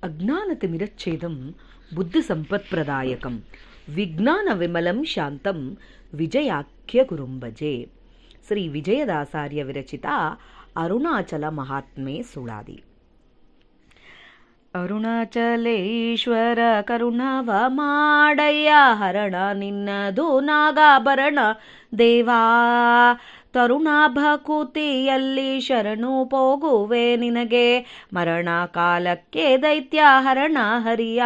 ಅಜ್ಞಾನತಿಮಿರಚ್ಛೇದಂ ಬುದ್ಧಿಸಂಪತ್ಪ್ರದಾಯಕಂ ವಿಜ್ಞಾನವಿಮಲಂ ಶಾಂತಂ ವಿಜಯಾಖ್ಯ ಗುರುಂಭಜೆ. ಶ್ರೀ ವಿಜಯದಾಸಾರ್ಯ ವಿರಚಿತ ಅರುಣಾಚಲ ಮಹಾತ್ಮೆ ಸುಳಾದಿ. ಅರುಣಾಚಲೇಶ್ವರ ಕರುಣವ ಮಾಡಯ್ಯ, ಹರಣ ನಿನ್ನದು ನಾಗಾಭರಣ ದೇವಾ. ತರುಣ ಭಕುತಿಯಲ್ಲಿ ಶರಣು ಹೋಗುವೆ ನಿನಗೆ, ಮರಣ ಕಾಲಕ್ಕೆ ದೈತ್ಯ ಹರಣ ಹರಿಯ.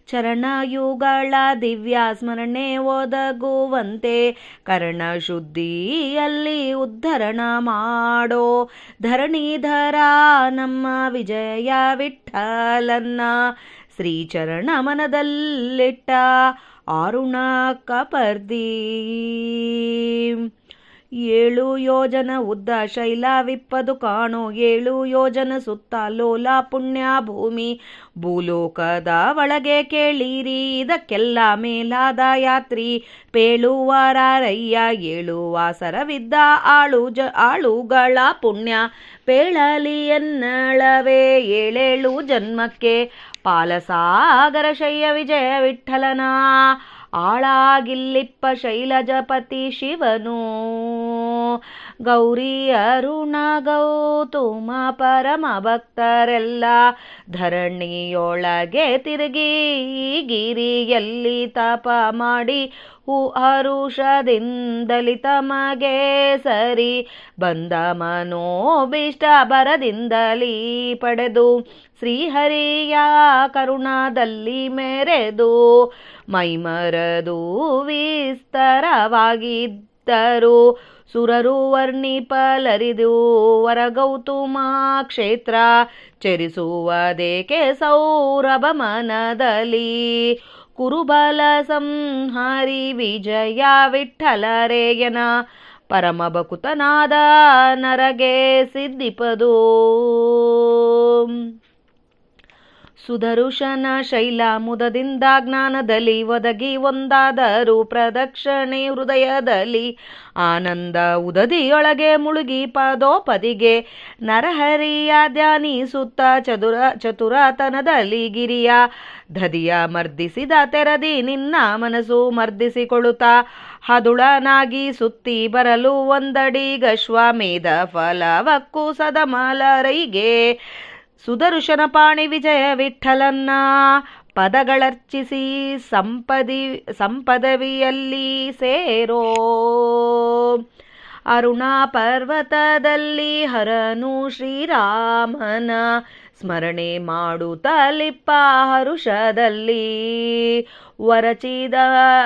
ಚರಣಯುಗಳ ದಿವ್ಯ ಸ್ಮರಣೆ ಒದಗುವಂತೆ ಕರ್ಣ ಶುದ್ಧಿಯಲ್ಲಿ ಉದ್ಧರಣ ಮಾಡೋ. ಧರಣಿಧರ ನಮ್ಮ ವಿಜಯ ವಿಠಲನ್ನ ಶ್ರೀಚರಣ ಮನದಲ್ಲಿಟ್ಟ ಆರುಣ ಕಪರ್ದಿ. 7 ಯೋಜನ ಉದ್ದ ಶೈಲವಿಪ್ಪದು ಕಾಣೋ, 7 ಯೋಜನ ಸುತ್ತ ಲೋಲ ಪುಣ್ಯ ಭೂಮಿ. ಭೂಲೋಕದ ಒಳಗೆ ಕೇಳಿರಿ ಇದಕ್ಕೆಲ್ಲ ಮೇಲಾದ ಯಾತ್ರಿ. ಪೇಳುವರಾರಯ್ಯ 7 ವಾಸರವಿದ್ದ ಆಳುಗಳ ಪುಣ್ಯ. ಪೇಳಲಿ ಎನ್ನಳವೇ 7 ಜನ್ಮಕ್ಕೆ, ಪಾಲಸಾಗರ ಶಯ್ಯ ವಿಜಯ ವಿಠಲನ. ಆಳಾಗಿಲ್ಲಿಪ್ಪ ಶೈಲಜಪತಿ ಶಿವನು, ಗೌರಿ ಅರುಣ ಗೌತಮ ಪರಮ ಭಕ್ತರೆಲ್ಲ ಧರಣಿಯೊಳಗೆ ತಿರುಗಿ ಗಿರಿಯಲ್ಲಿ ತಪ ಮಾಡಿ ಹರುಷದಿಂದಲಿ ತಮಗೆ ಸರಿ ಬಂದ ಮನೋಭೀಷ್ಟ ಬರದಿಂದಲೀ ಪಡೆದು ಶ್ರೀಹರಿಯ ಕರುಣದಲ್ಲಿ ಮೆರೆದು ಮೈಮರದು ವಿಸ್ತರವಾಗಿದ್ದರು ಸುರರು ವರ್ಣಿಪಲರಿದು ವರಗೌತಮ ಕ್ಷೇತ್ರ ಚರಿಸುವುದೇಕೆ ಸೌರಭ ಮನದಲ್ಲಿ. ಕುರುಬಲ ಸಂಹಾರಿ ವಿಜಯ ವಿಠಲರೇಯನ ಪರಮ ಭಕುತನಾದ ನರಗೆ ಸಿದ್ಧಿಪದು. ಸುದರುಶನ ಶೈಲ ಮುದದಿಂದ ಜ್ಞಾನದಲ್ಲಿ ಒದಗಿ ಒಂದಾದರೂ ಪ್ರದಕ್ಷಿಣೆ ಹೃದಯದಲ್ಲಿ ಆನಂದ ಉದದಿಯೊಳಗೆ ಮುಳುಗಿ ಪದೋಪದಿಗೆ ನರಹರಿಯ ಧ್ಯಾನಿಸುತ್ತ ಚತುರತನದಲ್ಲಿ ಗಿರಿಯ ಧದಿಯ ಮರ್ದಿಸಿದ ತೆರದಿ ನಿನ್ನ ಮನಸ್ಸು ಮರ್ದಿಸಿಕೊಳ್ಳುತ್ತಾ ಹದುಳನಾಗಿ ಸುತ್ತಿ ಬರಲು ಒಂದಡಿ ಗಶ್ವಮೇಧ ಫಲವಕ್ಕೂ ಸದಮಲರೈಗೆ. ಸುದರ್ಶನ ಪಾಣಿ ವಿಜಯ ವಿಠಲನ್ನ ಪದಗಳರ್ಚಿಸಿ ಸಂಪದವಿಯಲ್ಲಿ ಸೇರೋ. ಅರುಣ ಪರ್ವತದಲ್ಲಿ ಹರನು ಶ್ರೀರಾಮನ ಸ್ಮರಣೆ ಮಾಡುತ್ತಲಿಪ್ಪ ಹರುಷದಲ್ಲಿ. ವರಚಿದ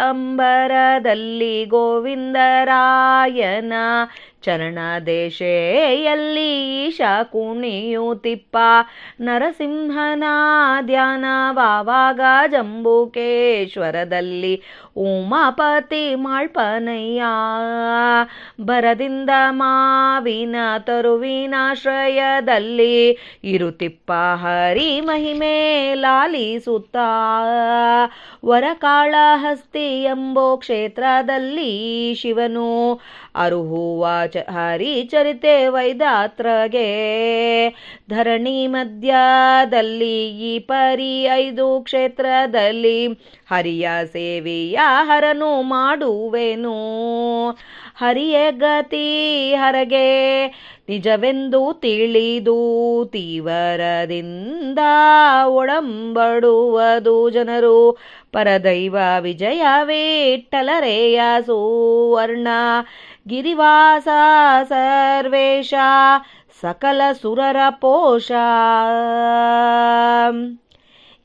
ಅಂಬರದಲ್ಲಿ ಗೋವಿಂದರಾಯನ ಚರಣ ದೇಶೆಯಲ್ಲಿ ಈಶ ಕುಣಿಯುತ್ತಿಪ್ಪ ನರಸಿಂಹನ ಧ್ಯಾನವಾವಾಗ ಜಂಬುಕೇಶ್ವರದಲ್ಲಿ ಉಮಾಪತಿ ಮಾಳ್ಪನಯ್ಯ. ಬರದಿಂದ ಮಾವಿನ ತರುವಿನಾಶ್ರಯದಲ್ಲಿ ಇರುತ್ತಿಪ್ಪ ಹರಿ ಮಹಿಮೆ ಲಾಲಿಸುತ್ತ ವರಕಾಳಹಸ್ತಿ ಎಂಬೋ ಕ್ಷೇತ್ರದಲ್ಲಿ ಶಿವನು ಅರುಹುವ ಹರಿಚರಿತೆ ವೈದಾತ್ರಗೆ. ಧರಣಿ ಮಧ್ಯದಲ್ಲಿ ಈ ಪರಿ 5 ಕ್ಷೇತ್ರದಲ್ಲಿ ಹರಿಯ ಸೇವೆಯ ಹರನು ಮಾಡುವೆನು. ಹರಿಯ ಗತಿ ಹರಗೆ ನಿಜವೆಂದು ತಿಳಿದು ತೀವರದಿಂದ ಒಡಂಬಡುವುದು ಜನರು. ಪರದೈವ ವಿಜಯ ವಿಠಲರೇಯ ಸುವರ್ಣ ಗಿರಿವಾಸ ಸರ್ವೇಶ ಸಕಲ ಸುರರ ಪೋಷ.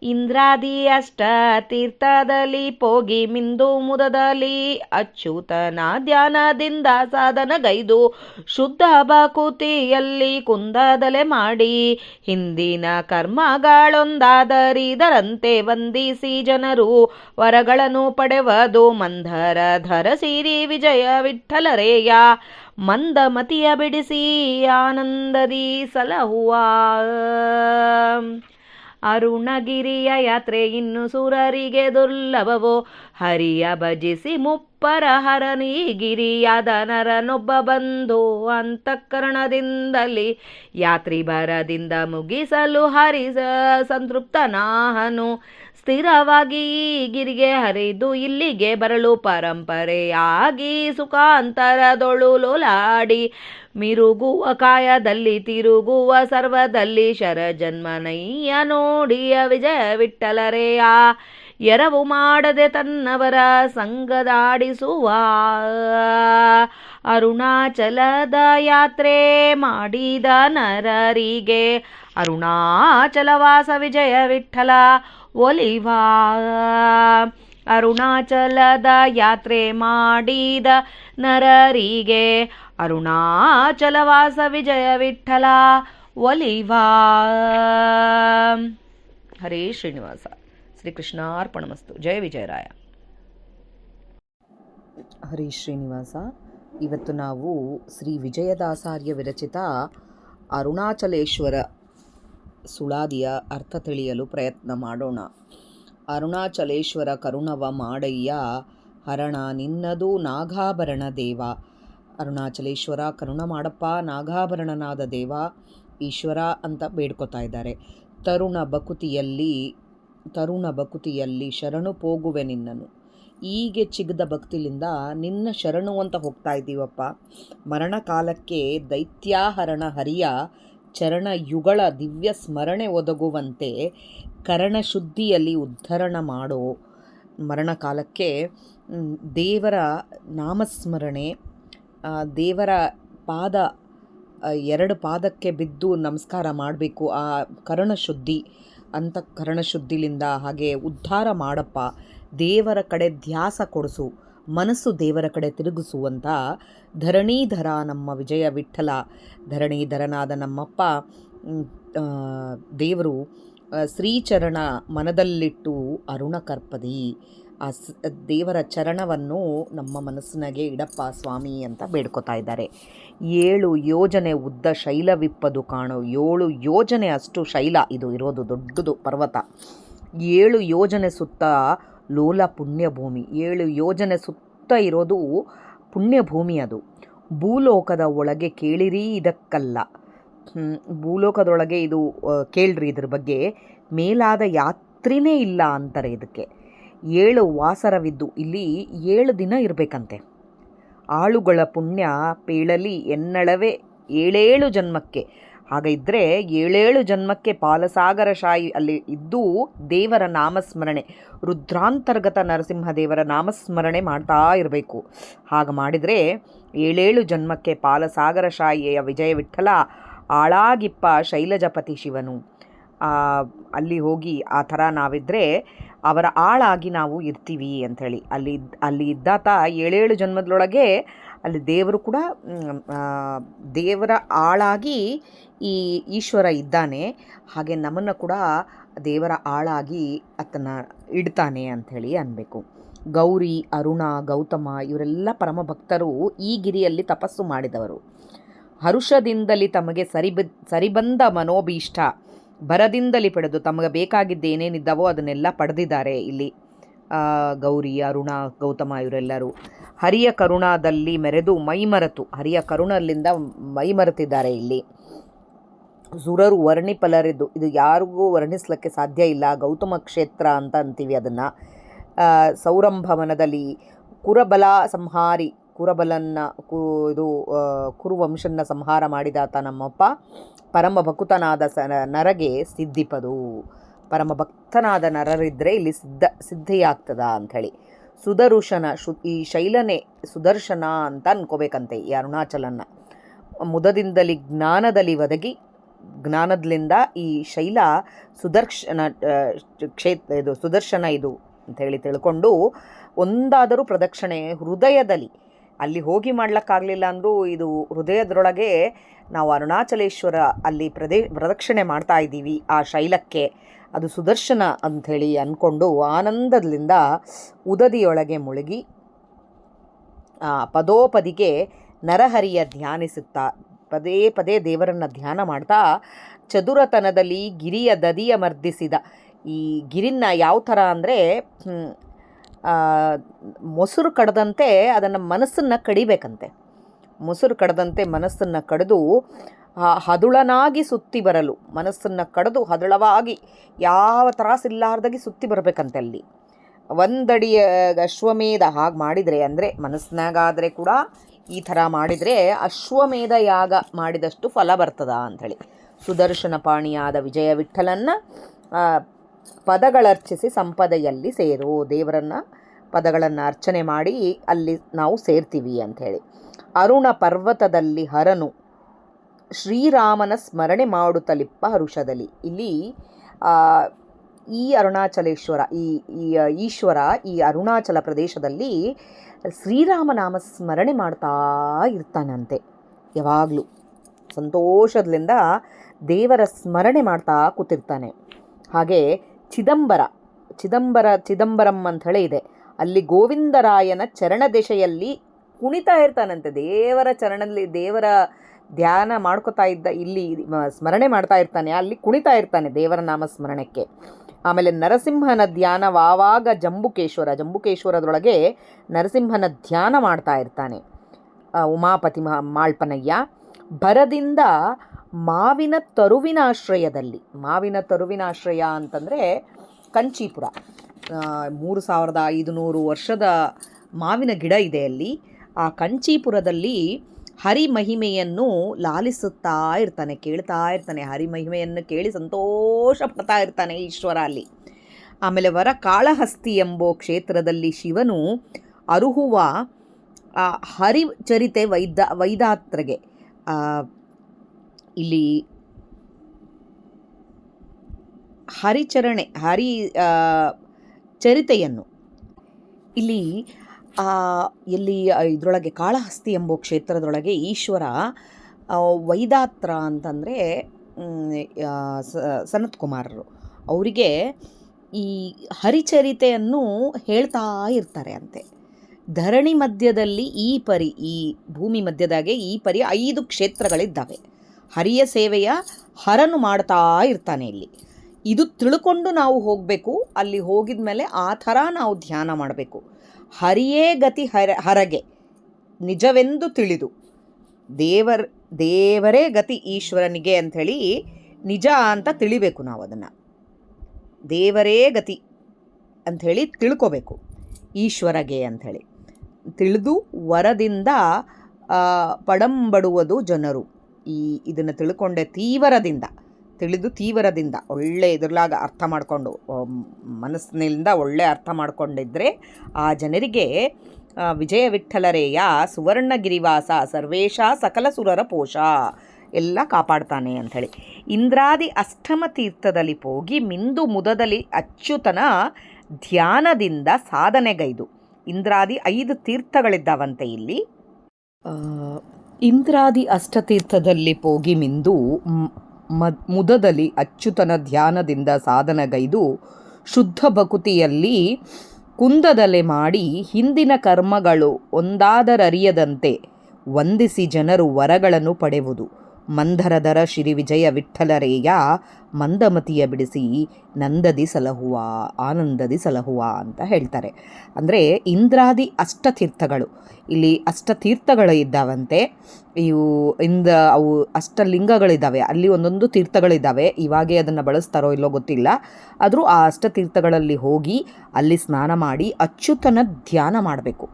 ಇಂದ್ರಾದಿ ಅಷ್ಟ ತೀರ್ಥದಲ್ಲಿ ಪೋಗಿ ಮಿಂದು ಮುದದಲ್ಲಿ ಅಚ್ಯುತನ ಧ್ಯಾನದಿಂದ ಸಾಧನಗೈದು ಶುದ್ಧ ಭಕುತಿಯಲ್ಲಿ ಕುಂದದಲೆ ಮಾಡಿ ಹಿಂದಿನ ಕರ್ಮಗಳೊಂದಾದರಿದರಂತೆ ವಂದಿಸಿ ಜನರು ವರಗಳನ್ನು ಪಡೆವದು. ಮಂದರ ಧರಸಿರಿ ವಿಜಯ ವಿಠಲರೇಯ ಮಂದಮತಿಯ ಬಿಡಿಸಿ ಆನಂದದಿ ಸಲಹುವ. ಅರುಣಗಿರಿಯ ಯಾತ್ರೆ ಇನ್ನು ಸುರರಿಗೆ ದುರ್ಲಭವೋ. ಹರಿಯ ಭಜಿಸಿ ಮುಪ್ಪರ ಹರನಿಗಿರಿಯಾದ ನರನೊಬ್ಬ ಬಂದು ಅಂತಃಕರಣದಿಂದಲಿ ಯಾತ್ರಿ ಭರದಿಂದ ಮುಗಿಸಲು ಹರಿಸ ಸಂತೃಪ್ತನಾಹನು. ಸ್ಥಿರವಾಗಿ ಈ ಗಿರಿಗೆ ಹರಿದು ಇಲ್ಲಿಗೆ ಬರಲು ಪರಂಪರೆಯಾಗಿ ಸುಖಾಂತರದೊಳು ಲೋಲಾಡಿ ಮಿರುಗುವ ಕಾಯದಲ್ಲಿ ತಿರುಗುವ ಸರ್ವದಲ್ಲಿ ಶರಜನ್ಮನಯ್ಯ ನೋಡಿಯ ವಿಜಯ ವಿಠಲರೆಯ. ಎರವು ಮಾಡದೆ ತನ್ನವರ ಸಂಗದಾಡಿಸುವ ಅರುಣಾಚಲದ ಯಾತ್ರೆ ಮಾಡಿದ ನರರಿಗೆ ಅರುಣಾಚಲವಾಸ ವಿಜಯ ವಿಠಲ ಒಲಿವಾ. ಅರುಣಾಚಲದ ಯಾತ್ರೆ ಮಾಡಿದ ನರರಿಗೆ ಅರುಣಾಚಲವಾಸ ವಿಜಯ ವಿಠಲ ಒಲಿವಾ. ಹರೇ ಶ್ರೀನಿವಾಸ. ಶ್ರೀಕೃಷ್ಣಾರ್ಪಣಮಸ್ತು. ಜಯ ವಿಜಯರಾಯ. ಹರೇ ಶ್ರೀನಿವಾಸ. ಇವತ್ತು ನಾವು ಶ್ರೀ ವಿಜಯದಾಸಾರ್ಯ ವಿರಚಿತ ಅರುಣಾಚಲೇಶ್ವರ ಸುಳಾದಿಯ ಅರ್ಥ ತಿಳಿಯಲು ಪ್ರಯತ್ನ ಮಾಡೋಣ. ಅರುಣಾಚಲೇಶ್ವರ ಕರುಣವ ಮಾಡಯ್ಯ ಹರಣ ನಿನ್ನದು ನಾಗಾಭರಣ ದೇವ. ಅರುಣಾಚಲೇಶ್ವರ ಕರುಣ ಮಾಡಪ್ಪ, ನಾಗಾಭರಣನಾದ ದೇವ ಈಶ್ವರ ಅಂತ ಬೇಡ್ಕೊತಾ ಇದ್ದಾರೆ. ತರುಣ ಬಕುತಿಯಲ್ಲಿ ಶರಣು ಪೋಗುವೆ ನಿನ್ನನು. ಹೀಗೆ ಚಿಗದ ಭಕ್ತಿಲಿಂದ ನಿನ್ನ ಶರಣು ಅಂತ ಹೋಗ್ತಾ ಇದ್ದೀವಪ್ಪ. ಮರಣಕಾಲಕ್ಕೆ ದೈತ್ಯಾಹರಣ ಹರಿಯ ಚರಣ ಯುಗಳ ದಿವ್ಯ ಸ್ಮರಣೆ ಒದಗುವಂತೆ ಕರಣಶುದ್ಧಿಯಲ್ಲಿ ಉದ್ಧರಣ ಮಾಡೋ. ಮರಣಕಾಲಕ್ಕೆ ದೇವರ ನಾಮಸ್ಮರಣೆ, ದೇವರ ಪಾದ ಎರಡು ಪಾದಕ್ಕೆ ಬಿದ್ದು ನಮಸ್ಕಾರ ಮಾಡಬೇಕು. ಆ ಕರಣಶುದ್ಧಿ ಅಂತ ಕರಣಶುದ್ಧಿಲಿಂದ ಹಾಗೆ ಉದ್ಧಾರ ಮಾಡಪ್ಪ. ದೇವರ ಕಡೆ ಧ್ಯಾಸ ಕೊಡಿಸು, ಮನಸ್ಸು ದೇವರ ಕಡೆ ತಿರುಗಿಸುವಂಥ ಧರಣೀಧರ ನಮ್ಮ ವಿಜಯ ವಿಠಲ. ಧರಣೀಧರನಾದ ನಮ್ಮಪ್ಪ ದೇವರು ಶ್ರೀಚರಣ ಮನದಲ್ಲಿಟ್ಟು ಅರುಣ ಕರ್ಪದಿ. ಆ ದೇವರ ಚರಣವನ್ನು ನಮ್ಮ ಮನಸ್ಸಿನಾಗೆ ಇಡಪ್ಪ ಸ್ವಾಮಿ ಅಂತ ಬೇಡ್ಕೊತಾ ಇದ್ದಾರೆ. 7 ಯೋಜನೆ ಉದ್ದ ಶೈಲವಿಪ್ಪದು ಕಾಣು. 7 ಯೋಜನೆ ಅಷ್ಟು ಶೈಲ ಇದು ಇರೋದು, ದೊಡ್ಡದು ಪರ್ವತ. 7 ಯೋಜನೆ ಸುತ್ತ ಲೋಲ ಪುಣ್ಯಭೂಮಿ. 7 ಯೋಜನೆ ಸುತ್ತ ಇರೋದು ಪುಣ್ಯಭೂಮಿ. ಅದು ಭೂಲೋಕದ ಒಳಗೆ ಕೇಳಿರಿ ಇದಕ್ಕಲ್ಲ. ಭೂಲೋಕದೊಳಗೆ ಇದು ಕೇಳ್ರಿ, ಇದ್ರ ಬಗ್ಗೆ ಮೇಲಾದ ಯಾತ್ರಿನೇ ಇಲ್ಲ ಅಂತಾರೆ ಇದಕ್ಕೆ. 7 ವಾಸರವಿದ್ದು ಇಲ್ಲಿ 7 ದಿನ ಇರಬೇಕಂತೆ. ಆಳುಗಳ ಪುಣ್ಯ ಪೇಳಲಿ ಎನ್ನಳವೇ 7 ಜನ್ಮಕ್ಕೆ. ಹಾಗಿದ್ದರೆ 7 ಜನ್ಮಕ್ಕೆ ಪಾಲಸಾಗರ ಶಾಯಿ ಅಲ್ಲಿ ಇದ್ದು ದೇವರ ನಾಮಸ್ಮರಣೆ, ರುದ್ರಾಂತರ್ಗತ ನರಸಿಂಹದೇವರ ನಾಮಸ್ಮರಣೆ ಮಾಡ್ತಾ ಇರಬೇಕು. ಹಾಗೆ ಮಾಡಿದರೆ 7 ಜನ್ಮಕ್ಕೆ ಪಾಲಸಾಗರ ಶಾಯಿಯ ವಿಜಯ ವಿಠಲ ಆಳಾಗಿಪ್ಪ ಶೈಲಜಪತಿ ಶಿವನು. ಅಲ್ಲಿ ಹೋಗಿ ಆ ಥರ ನಾವಿದ್ದರೆ ಅವರ ಆಳಾಗಿ ನಾವು ಇರ್ತೀವಿ ಅಂಥೇಳಿ ಅಲ್ಲಿ ಇದ್ದಾತ 7 ಜನ್ಮದೊಳಗೆ ಅಲ್ಲಿ ದೇವರು ಕೂಡ ದೇವರ ಆಳಾಗಿ ಈ ಈಶ್ವರ ಇದ್ದಾನೆ. ಹಾಗೆ ನಮ್ಮನ್ನು ಕೂಡ ದೇವರ ಆಳಾಗಿ ಆತನ ಇಡ್ತಾನೆ ಅಂಥೇಳಿ ಅನ್ಬೇಕು. ಗೌರಿ, ಅರುಣ, ಗೌತಮ ಇವರೆಲ್ಲ ಪರಮ ಭಕ್ತರು ಈ ಗಿರಿಯಲ್ಲಿ ತಪಸ್ಸು ಮಾಡಿದವರು. ಹರುಷದಿಂದಲಿ ತಮಗೆ ಸರಿಬಂದ ಮನೋಭೀಷ್ಟ ಬರದಿಂದಲಿ ಪಡೆದು ತಮಗೆ ಬೇಕಾಗಿದ್ದೇನೇನಿದ್ದಾವೋ ಅದನ್ನೆಲ್ಲ ಪಡೆದಿದ್ದಾರೆ ಇಲ್ಲಿ ಗೌರಿ, ಅರುಣ, ಗೌತಮ ಇವರೆಲ್ಲರೂ. ಹರಿಯ ಕರುಣದಲ್ಲಿ ಮೆರೆದು ಮೈಮರೆತು, ಹರಿಯ ಕರುಣಲ್ಲಿಂದ ಮೈಮರೆತಿದ್ದಾರೆ ಇಲ್ಲಿ. ಸುರರು ವರ್ಣಿಪಲರಿದ್ದು, ಇದು ಯಾರಿಗೂ ವರ್ಣಿಸ್ಲಿಕ್ಕೆ ಸಾಧ್ಯ ಇಲ್ಲ. ಗೌತಮ ಕ್ಷೇತ್ರ ಅಂತ ಅಂತೀವಿ ಅದನ್ನು. ಸೌರಂಭವನದಲ್ಲಿ ಕುರಬಲ ಸಂಹಾರಿ, ಕುರುವಂಶನ ಸಂಹಾರ ಮಾಡಿದಾತ ನಮ್ಮಪ್ಪ ಪರಮ ಭಕ್ತನಾದ ನರಗೆ ಸಿದ್ಧಿಪದು. ಪರಮ ಭಕ್ತನಾದ ನರರಿದ್ದರೆ ಇಲ್ಲಿ ಸಿದ್ಧಿಯಾಗ್ತದ ಅಂಥೇಳಿ. ಸುದರ್ಶನ, ಈ ಶೈಲನೇ ಸುದರ್ಶನ ಅಂತ ಅನ್ಕೋಬೇಕಂತೆ ಈ ಅರುಣಾಚಲನ್ನ. ಮುದದಿಂದಲಿ ಜ್ಞಾನದಲ್ಲಿ ಒದಗಿ, ಜ್ಞಾನದಿಂದ ಈ ಶೈಲ ಸುದರ್ಶನ ಇದು ಅಂಥೇಳಿ ತಿಳ್ಕೊಂಡು ಒಂದಾದರೂ ಪ್ರದಕ್ಷಿಣೆ ಹೃದಯದಲ್ಲಿ, ಅಲ್ಲಿ ಹೋಗಿ ಮಾಡ್ಲಿಕ್ಕಾಗಲಿಲ್ಲ ಅಂದರೂ ಇದು ಹೃದಯದೊಳಗೆ ನಾವು ಅರುಣಾಚಲೇಶ್ವರ ಅಲ್ಲಿ ಪ್ರದಕ್ಷಿಣೆ ಮಾಡ್ತಾ ಇದ್ದೀವಿ ಆ ಶೈಲಕ್ಕೆ, ಅದು ಸುದರ್ಶನ ಅಂಥೇಳಿ ಅಂದ್ಕೊಂಡು ಆನಂದದಿಂದ ಉದದಿಯೊಳಗೆ ಮುಳುಗಿ ಪದೋಪದಿಗೆ ನರಹರಿಯ ಧ್ಯಾನಿಸುತ್ತಾ ಪದೇ ಪದೇ ದೇವರನ್ನು ಧ್ಯಾನ ಮಾಡ್ತಾ ಚದುರತನದಲ್ಲಿ ಗಿರಿಯ ದದಿಯ ಮರ್ದಿಸಿದ. ಈ ಗಿರಿನ ಯಾವ ಥರ ಅಂದರೆ ಮೊಸರು ಕಡ್ದಂತೆ ಅದನ್ನು ಮನಸ್ಸನ್ನು ಕಡಿಬೇಕಂತೆ. ಮೊಸರು ಕಡ್ದಂತೆ ಮನಸ್ಸನ್ನು ಕಡಿದು ಹದುಳನಾಗಿ ಸುತ್ತಿ ಬರಲು, ಮನಸ್ಸನ್ನು ಕಡಿದು ಹದುಳವಾಗಿ ಯಾವ ತ್ರಾಸಿಲ್ಲಾರ್ದಾಗಿ ಸುತ್ತಿ ಬರಬೇಕಂತೆ. ಅಲ್ಲಿ ಒಂದಡಿಯ ಅಶ್ವಮೇಧ ಹಾಗೆ ಮಾಡಿದರೆ, ಅಂದರೆ ಮನಸ್ಸಿನಾಗಾದರೆ ಕೂಡ ಈ ಥರ ಮಾಡಿದರೆ ಅಶ್ವಮೇಧ ಯಾಗ ಮಾಡಿದಷ್ಟು ಫಲ ಬರ್ತದ ಅಂಥೇಳಿ. ಸುದರ್ಶನ ಪಾಣಿಯಾದ ವಿಜಯ ವಿಠಲನ್ನ ಪದಗಳರ್ಚಿಸಿ ಸಂಪದೆಯಲ್ಲಿ ಸೇರು. ದೇವರನ್ನು ಪದಗಳನ್ನು ಅರ್ಚನೆ ಮಾಡಿ ಅಲ್ಲಿ ನಾವು ಸೇರ್ತೀವಿ ಅಂಥೇಳಿ. ಅರುಣ ಪರ್ವತದಲ್ಲಿ ಹರನು ಶ್ರೀರಾಮನ ಸ್ಮರಣೆ ಮಾಡುತ್ತಲಿಪ್ಪ ಹರುಷದಲ್ಲಿ. ಇಲ್ಲಿ ಈ ಅರುಣಾಚಲೇಶ್ವರ, ಈ ಈಶ್ವರ ಈ ಅರುಣಾಚಲ ಪ್ರದೇಶದಲ್ಲಿ ಶ್ರೀರಾಮನಾಮ ಸ್ಮರಣೆ ಮಾಡ್ತಾ ಇರ್ತಾನಂತೆ. ಯಾವಾಗಲೂ ಸಂತೋಷದಿಂದ ದೇವರ ಸ್ಮರಣೆ ಮಾಡ್ತಾ ಕೂತಿರ್ತಾನೆ. ಹಾಗೆ ಚಿದಂಬರಂ ಅಂಥೇಳಿ ಇದೆ, ಅಲ್ಲಿ ಗೋವಿಂದರಾಯನ ಚರಣದೆಶೆಯಲ್ಲಿ ಕುಣಿತಾ ಇರ್ತಾನಂತೆ. ದೇವರ ಚರಣದಲ್ಲಿ ದೇವರ ಧ್ಯಾನ ಮಾಡ್ಕೋತಾ ಇದ್ದ ಇಲ್ಲಿ ಸ್ಮರಣೆ ಮಾಡ್ತಾ ಇರ್ತಾನೆ, ಅಲ್ಲಿ ಕುಣಿತಾ ಇರ್ತಾನೆ ದೇವರ ನಾಮ ಸ್ಮರಣಕ್ಕೆ. ಆಮೇಲೆ ನರಸಿಂಹನ ಧ್ಯಾನವಾವಾಗ ಜಂಬುಕೇಶ್ವರದೊಳಗೆ ನರಸಿಂಹನ ಧ್ಯಾನ ಮಾಡ್ತಾ ಇರ್ತಾನೆ ಉಮಾಪತಿ ಮಾಳ್ಪನಯ್ಯ. ಭರದಿಂದ ಮಾವಿನ ತರುವಿನಾಶ್ರಯದಲ್ಲಿ, ಮಾವಿನ ತರುವಿನಾಶ್ರಯ ಅಂತಂದರೆ ಕಂಚೀಪುರ, 3500 ವರ್ಷದ ಮಾವಿನ ಗಿಡ ಇದೆ ಅಲ್ಲಿ. ಆ ಕಂಚೀಪುರದಲ್ಲಿ ಹರಿಮಹಿಮೆಯನ್ನು ಲಾಲಿಸುತ್ತಾ ಇರ್ತಾನೆ, ಕೇಳ್ತಾ ಇರ್ತಾನೆ. ಹರಿಮಹಿಮೆಯನ್ನು ಕೇಳಿ ಸಂತೋಷ ಪಡ್ತಾ ಇರ್ತಾನೆ ಈಶ್ವರ ಅಲ್ಲಿ. ಆಮೇಲೆ ಕಾಳಹಸ್ತಿ ಎಂಬೋ ಕ್ಷೇತ್ರದಲ್ಲಿ ಶಿವನು ಅರುಹುವ ಹರಿಚರಿತೆ ವೈದಾತ್ರೆಗೆ. ಇಲ್ಲಿ ಹರಿ ಚರಿತೆಯನ್ನು ಇಲ್ಲಿ ಎಲ್ಲಿ ಇದರೊಳಗೆ ಕಾಳಹಸ್ತಿ ಎಂಬೋ ಕ್ಷೇತ್ರದೊಳಗೆ ಈಶ್ವರ ವೈದಾತ್ರ ಅಂತಂದರೆ ಸನತ್ ಕುಮಾರರು ಅವರಿಗೆ ಈ ಹರಿಚರಿತೆಯನ್ನು ಹೇಳ್ತಾ ಇರ್ತಾರೆ ಅಂತೆ. ಧರಣಿ ಮಧ್ಯದಲ್ಲಿ ಈ ಭೂಮಿ ಮಧ್ಯದಾಗೆ ಈ ಪರಿ 5 ಕ್ಷೇತ್ರಗಳಿದ್ದಾವೆ. ಹರಿಯ ಸೇವೆಯ ಹರನು ಮಾಡ್ತಾ ಇರ್ತಾನೆ ಇಲ್ಲಿ. ಇದು ತಿಳ್ಕೊಂಡು ನಾವು ಹೋಗಬೇಕು. ಅಲ್ಲಿ ಹೋಗಿದ ಮೇಲೆ ಆ ಥರ ನಾವು ಧ್ಯಾನ ಮಾಡಬೇಕು. ಹರಿಯೇ ಗತಿ ಹರಗೆ ನಿಜವೆಂದು ತಿಳಿದು, ದೇವರೇ ಗತಿ ಈಶ್ವರನಿಗೆ ಅಂಥೇಳಿ ನಿಜ ಅಂತ ತಿಳಿಬೇಕು. ನಾವು ಅದನ್ನು ದೇವರೇ ಗತಿ ಅಂಥೇಳಿ ತಿಳ್ಕೋಬೇಕು. ಈಶ್ವರಗೆ ಅಂಥೇಳಿ ತಿಳಿದು ವರದಿಂದ ಪಡಂಬಡುವುದು ಜನರು. ಇದನ್ನು ತಿಳ್ಕೊಂಡೆ ತಿಳಿದು ತೀವ್ರದಿಂದ ಒಳ್ಳೆ ಇದ್ರಲಾಗ ಅರ್ಥ ಮಾಡಿಕೊಂಡು ಮನಸ್ಸಿನಿಂದ ಒಳ್ಳೆ ಅರ್ಥ ಮಾಡಿಕೊಂಡಿದ್ರೆ ಆ ಜನರಿಗೆ ವಿಜಯ ವಿಠ್ಠಲರೇಯ ಸುವರ್ಣಗಿರಿವಾಸ ಸರ್ವೇಶ ಸಕಲ ಸುರರ ಪೋಷ ಎಲ್ಲ ಕಾಪಾಡ್ತಾನೆ ಅಂಥೇಳಿ. ಇಂದ್ರಾದಿ ಅಷ್ಟಮ ತೀರ್ಥದಲ್ಲಿ ಹೋಗಿ ಮಿಂದು ಮುದದಲ್ಲಿ ಅಚ್ಯುತನ ಧ್ಯಾನದಿಂದ ಸಾಧನೆಗೈದು. ಇಂದ್ರಾದಿ 5 ತೀರ್ಥಗಳಿದ್ದಾವಂತೆ ಇಲ್ಲಿ. ಇಂದ್ರಾದಿ ಅಷ್ಟತೀರ್ಥದಲ್ಲಿ ಹೋಗಿ ಮಿಂದು ಮುದದಲ್ಲಿ ಅಚ್ಯುತನ ಧ್ಯಾನದಿಂದ ಸಾಧನಗೈದು ಶುದ್ಧ ಭಕುತಿಯಲ್ಲಿ ಕುಂದದಲೆ ಮಾಡಿ ಹಿಂದಿನ ಕರ್ಮಗಳು ಒಂದಾದರರಿಯದಂತೆ ವಂದಿಸಿ ಜನರು ವರಗಳನ್ನು ಪಡೆಯುವುದು. ಮಂದರದರ ಶ್ರೀ ವಿಜಯ ವಿಠ್ಠಲರೇಯ ಮಂದಮತಿಯ ಬಿಡಿಸಿ ನಂದದಿ ಸಲಹುವ ಆನಂದದಿ ಸಲಹುವ ಅಂತ ಹೇಳ್ತಾರೆ. ಅಂದರೆ ಇಂದ್ರಾದಿ ಅಷ್ಟತೀರ್ಥಗಳು, ಇಲ್ಲಿ ಅಷ್ಟತೀರ್ಥಗಳು ಇದ್ದಾವಂತೆ. ಅವು ಅಷ್ಟಲಿಂಗಗಳಿದ್ದಾವೆ, ಅಲ್ಲಿ ಒಂದೊಂದು ತೀರ್ಥಗಳಿದ್ದಾವೆ. ಇವಾಗೇ ಅದನ್ನು ಬಳಸ್ತಾರೋ ಇಲ್ಲೋ ಗೊತ್ತಿಲ್ಲ. ಆದರೂ ಆ ಅಷ್ಟತೀರ್ಥಗಳಲ್ಲಿ ಹೋಗಿ ಅಲ್ಲಿ ಸ್ನಾನ ಮಾಡಿ ಅಚ್ಯುತನ ಧ್ಯಾನ ಮಾಡಬೇಕು.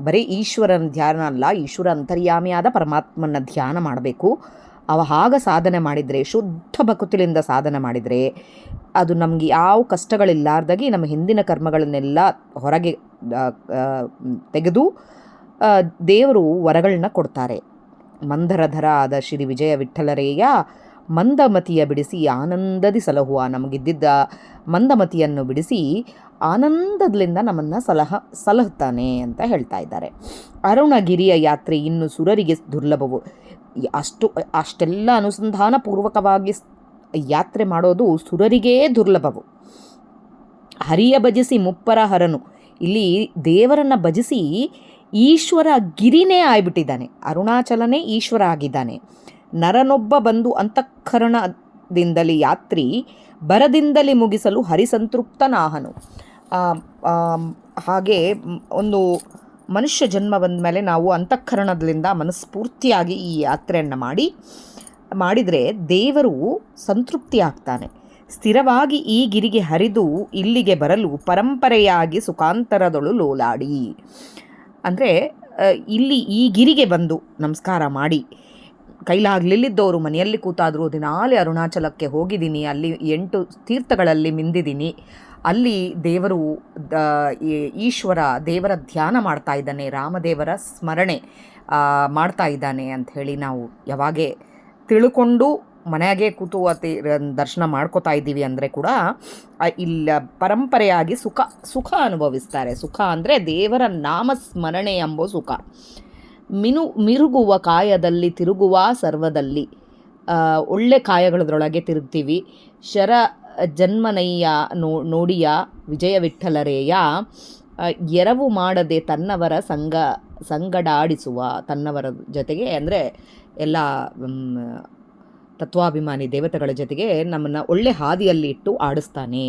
ಬರೀ ಈಶ್ವರನ ಧ್ಯಾನ ಅಲ್ಲ, ಈಶ್ವರ ಅಂತರ್ಯಾಮಿಯಾದ ಪರಮಾತ್ಮನ ಧ್ಯಾನ ಮಾಡಬೇಕು. ಹಾಗೆ ಸಾಧನೆ ಮಾಡಿದರೆ, ಶುದ್ಧ ಭಕ್ತಿಯಿಂದ ಸಾಧನೆ ಮಾಡಿದರೆ ಅದು ನಮಗೆ ಯಾವ ಕಷ್ಟಗಳಿಲ್ಲಾರ್ದಾಗಿ ನಮ್ಮ ಹಿಂದಿನ ಕರ್ಮಗಳನ್ನೆಲ್ಲ ಹೊರಗೆ ತೆಗೆದು ದೇವರು ವರಗಳನ್ನ ಕೊಡ್ತಾರೆ. ಮಂದರಧರ ಆದ ಶ್ರೀ ವಿಜಯ ವಿಠ್ಠಲರೇಯ ಮಂದಮತಿಯ ಬಿಡಿಸಿ ಆನಂದದಿ ಸಲಹುವ. ನಮಗಿದ್ದಿದ್ದ ಮಂದಮತಿಯನ್ನು ಬಿಡಿಸಿ ಆನಂದದಿಂದ ನಮ್ಮನ್ನು ಸಲಹುತ್ತಾನೆ ಅಂತ ಹೇಳ್ತಾ ಇದ್ದಾರೆ. ಅರುಣಗಿರಿಯ ಯಾತ್ರೆ ಇನ್ನು ಸುರರಿಗೆ ದುರ್ಲಭವು. ಅಷ್ಟೆಲ್ಲ ಅನುಸಂಧಾನ ಪೂರ್ವಕವಾಗಿ ಯಾತ್ರೆ ಮಾಡೋದು ಸುರರಿಗೇ ದುರ್ಲಭವು. ಹರಿಯ ಭಜಿಸಿ ಮುಪ್ಪರ ಹರನು. ಇಲ್ಲಿ ದೇವರನ್ನು ಭಜಿಸಿ ಈಶ್ವರ ಗಿರಿನೇ ಆಗಿಬಿಟ್ಟಿದ್ದಾನೆ. ಅರುಣಾಚಲನೇ ಈಶ್ವರ ಆಗಿದ್ದಾನೆ. ನರನೊಬ್ಬ ಬಂದು ಅಂತಃಕರಣ ಬರದಿಂದಲಿ ಯಾತ್ರಿ ಬರದಿಂದಲಿ ಮುಗಿಸಲು ಹರಿಸಂತೃಪ್ತನಾಹನು. ಹಾಗೆ ಒಂದು ಮನುಷ್ಯ ಜನ್ಮ ಬಂದ ಮೇಲೆ ನಾವು ಅಂತಃಕರಣದಿಂದ ಮನಸ್ಫೂರ್ತಿಯಾಗಿ ಈ ಯಾತ್ರೆಯನ್ನು ಮಾಡಿದರೆ ದೇವರು ಸಂತೃಪ್ತಿ ಆಗ್ತಾನೆ. ಸ್ಥಿರವಾಗಿ ಈ ಗಿರಿಗೆ ಹರಿದು ಇಲ್ಲಿಗೆ ಬರಲು ಪರಂಪರೆಯಾಗಿ ಸುಖಾಂತರದೊಳು ಲೋಲಾಡಿ. ಅಂದರೆ ಇಲ್ಲಿ ಈ ಗಿರಿಗೆ ಬಂದು ನಮಸ್ಕಾರ ಮಾಡಿ, ಕೈಲಾಗಲಿಲ್ಲದವರು ಮನೆಯಲ್ಲಿ ಕೂತಾದರೂ ದಿನಾಲೇ ಅರುಣಾಚಲಕ್ಕೆ ಹೋಗಿದ್ದೀನಿ, ಅಲ್ಲಿ 8 ತೀರ್ಥಗಳಲ್ಲಿ ಮಿಂದಿದ್ದೀನಿ, ಅಲ್ಲಿ ದೇವರು ಈಶ್ವರ ದೇವರ ಧ್ಯಾನ ಮಾಡ್ತಾ ಇದ್ದಾನೆ, ರಾಮದೇವರ ಸ್ಮರಣೆ ಮಾಡ್ತಾ ಇದ್ದಾನೆ ಅಂಥೇಳಿ ನಾವು ಯಾವಾಗೇ ತಿಳ್ಕೊಂಡು ಮನೆಯಾಗೆ ಕೂತು ದರ್ಶನ ಮಾಡ್ಕೋತಾ ಇದ್ದೀವಿ ಅಂದರೆ ಕೂಡ ಇಲ್ಲ ಪರಂಪರೆಯಾಗಿ ಸುಖ ಅನುಭವಿಸ್ತಾರೆ. ಸುಖ ಅಂದರೆ ದೇವರ ನಾಮಸ್ಮರಣೆ ಎಂಬ ಸುಖ. ಮಿರುಗುವ ಕಾಯದಲ್ಲಿ ತಿರುಗುವ ಸರ್ವದಲ್ಲಿ, ಒಳ್ಳೆ ಕಾಯಗಳದ್ರೊಳಗೆ ತಿರುಗ್ತೀವಿ. ಶರ ಜನ್ಮನಯ್ಯ ನೋಡಿಯ ವಿಜಯ ವಿಠ್ಠಲರೇಯ, ಎರವು ಮಾಡದೆ ತನ್ನವರ ಸಂಗಡಾಡಿಸುವ, ತನ್ನವರ ಜೊತೆಗೆ ಅಂದರೆ ಎಲ್ಲ ತತ್ವಾಭಿಮಾನಿ ದೇವತೆಗಳ ಜೊತೆಗೆ ನಮ್ಮನ್ನು ಒಳ್ಳೆ ಹಾದಿಯಲ್ಲಿ ಇಟ್ಟು ಆಡಿಸ್ತಾನೆ.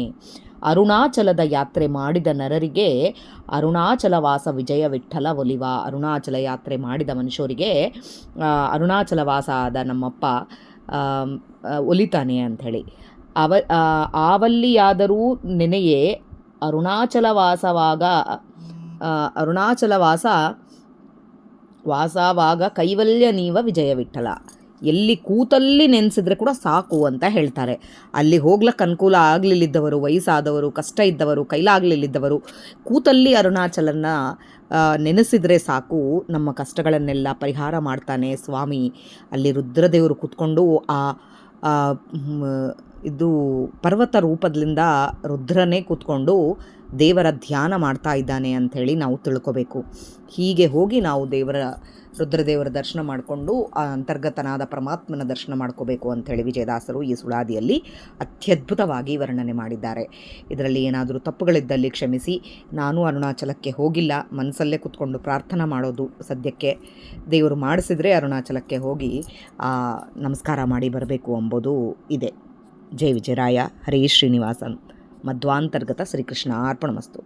ಅರುಣಾಚಲದ ಯಾತ್ರೆ ಮಾಡಿದ ನರರಿಗೆ ಅರುಣಾಚಲವಾಸ ವಿಜಯ ವಿಠ್ಠಲ ಒಲಿವ. ಅರುಣಾಚಲ ಯಾತ್ರೆ ಮಾಡಿದ ಮನುಷ್ಯರಿಗೆ ಅರುಣಾಚಲವಾಸ ಆದ ನಮ್ಮಪ್ಪ ಒಲಿತಾನೆ ಅಂಥೇಳಿ. ಆವಲ್ಲಿಯಾದರೂ ನೆನೆಯೇ ವಾಸವಾಗ ಕೈವಲ್ಯ ನೀವ ವಿಜಯ ವಿಠ್ಠಲ. ಎಲ್ಲಿ ಕೂತಲ್ಲಿ ನೆನೆಸಿದ್ರೆ ಕೂಡ ಸಾಕು ಅಂತ ಹೇಳ್ತಾರೆ. ಅಲ್ಲಿ ಹೋಗ್ಲಿಕ್ಕೆ ಅನುಕೂಲ ಆಗಲಿಲ್ಲದವರು, ವಯಸ್ಸಾದವರು, ಕಷ್ಟ ಇದ್ದವರು, ಕೈಲಾಗಲಿಲ್ಲದವರು ಕೂತಲ್ಲಿ ಅರುಣಾಚಲನ್ನು ನೆನೆಸಿದರೆ ಸಾಕು, ನಮ್ಮ ಕಷ್ಟಗಳನ್ನೆಲ್ಲ ಪರಿಹಾರ ಮಾಡ್ತಾನೆ ಸ್ವಾಮಿ. ಅಲ್ಲಿ ರುದ್ರದೇವರು ಕೂತ್ಕೊಂಡು ಇದು ಪರ್ವತ ರೂಪದಿಂದ ರುದ್ರನೇ ಕೂತ್ಕೊಂಡು ದೇವರ ಧ್ಯಾನ ಮಾಡ್ತಾ ಇದ್ದಾನೆ ಅಂಥೇಳಿ ನಾವು ತಿಳ್ಕೋಬೇಕು. ಹೀಗೆ ಹೋಗಿ ನಾವು ರುದ್ರದೇವರ ದರ್ಶನ ಮಾಡಿಕೊಂಡು ಆ ಅಂತರ್ಗತನಾದ ಪರಮಾತ್ಮನ ದರ್ಶನ ಮಾಡ್ಕೋಬೇಕು ಅಂಥೇಳಿ ವಿಜಯದಾಸರು ಈ ಸುಳಾದಿಯಲ್ಲಿ ಅತ್ಯದ್ಭುತವಾಗಿ ವರ್ಣನೆ ಮಾಡಿದ್ದಾರೆ. ಇದರಲ್ಲಿ ಏನಾದರೂ ತಪ್ಪುಗಳಿದ್ದಲ್ಲಿ ಕ್ಷಮಿಸಿ. ನಾನು ಅರುಣಾಚಲಕ್ಕೆ ಹೋಗಿಲ್ಲ, ಮನಸ್ಸಲ್ಲೇ ಕೂತ್ಕೊಂಡು ಪ್ರಾರ್ಥನಾ ಮಾಡೋದು ಸದ್ಯಕ್ಕೆ. ದೇವರು ಮಾಡಿಸಿದರೆ ಅರುಣಾಚಲಕ್ಕೆ ಹೋಗಿ ನಮಸ್ಕಾರ ಮಾಡಿ ಬರಬೇಕು ಎಂಬುದು ಇದೆ. ಜೈ ವಿಜಯರಾಯ. ಹರೇ ಶ್ರೀನಿವಾಸನ್. ಮಧ್ವಾಂತರ್ಗತ ಶ್ರೀಕೃಷ್ಣ ಅರ್ಪಣಮಸ್ತು.